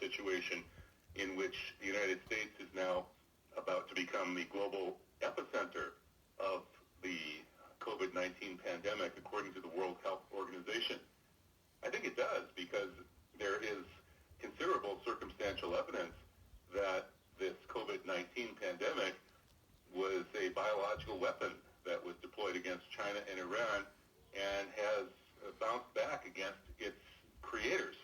situation in which the United States is now about to become the global epicenter of the COVID-19 pandemic, according to the World Health Organization? I think it does, because there is considerable circumstantial evidence that this COVID-19 pandemic was a biological weapon that was deployed against China and Iran and has bounced back against its creators.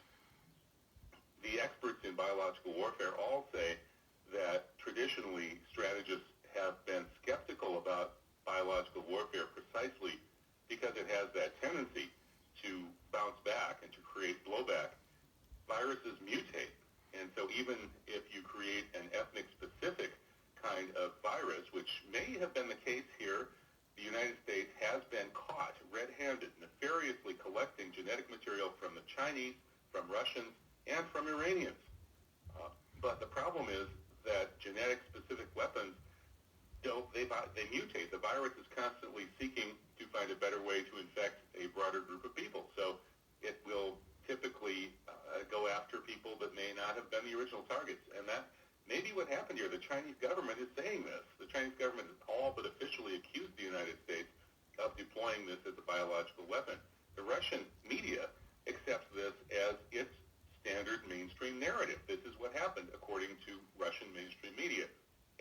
The experts in biological warfare all say that traditionally strategists have been skeptical about biological warfare precisely because it has that tendency to bounce back and to create blowback. Viruses mutate, and so even if you create an ethnic-specific kind of virus, which may have been the case here, the United States has been caught red-handed, nefariously collecting genetic material from the Chinese, from Russians, and from Iranians. But the problem is that genetic-specific weapons they mutate. The virus is constantly seeking to find a better way to infect a broader group of people. So it will typically go after people that may not have been the original targets. And that may be what happened here. The Chinese government is saying this. The Chinese government has all but officially accused the United States of deploying this as a biological weapon. The Russian media accepts this as its standard mainstream narrative. This is what happened, according to Russian mainstream media.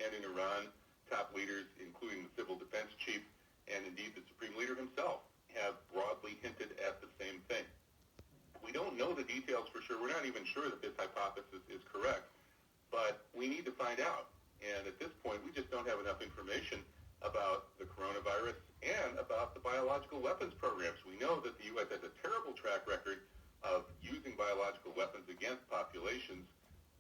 And in Iran, top leaders, including the civil defense chief and indeed the supreme leader himself, have broadly hinted at the same thing. We don't know the details for sure. We're not even sure that this hypothesis is correct, but we need to find out. And at this point, we just don't have enough information about the coronavirus and about the biological weapons programs. We know that the U.S. has a terrible track record of using biological weapons against populations.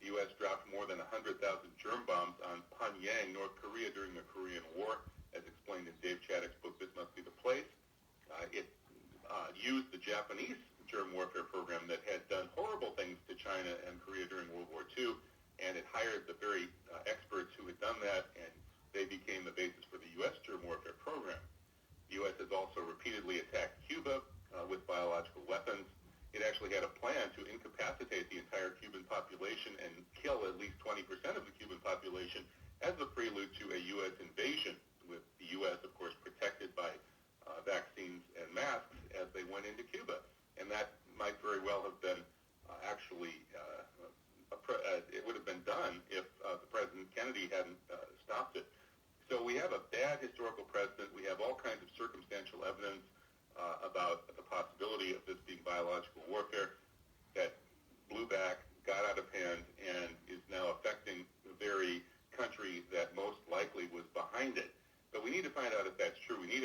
The U.S. dropped more than 100,000 germ bombs on Pyongyang, North Korea, during the Korean War, as explained in Dave Chaddock's book, This Must Be the Place. It used the Japanese germ warfare program that had done horrible things to China and Korea during World War II, and it hired the very experts who had done that, and they became the basis for the U.S. germ warfare program. The U.S. has also repeatedly attacked Cuba with biological weapons. It actually had a plan to incapacitate the entire Cuban population and kill at least 20% of the Cuban population as a prelude to a U.S. invasion, with the U.S., of course, protected by vaccines and masks as they went into Cuba. And that might very well have been it would have been done if the President Kennedy hadn't stopped it. So we have a bad historical precedent. We have all kinds of circumstantial evidence about the possibility of this being biological warfare that blew back, got out of hand, and is now affecting the very country that most likely was behind it. But we need to find out if that's true. We need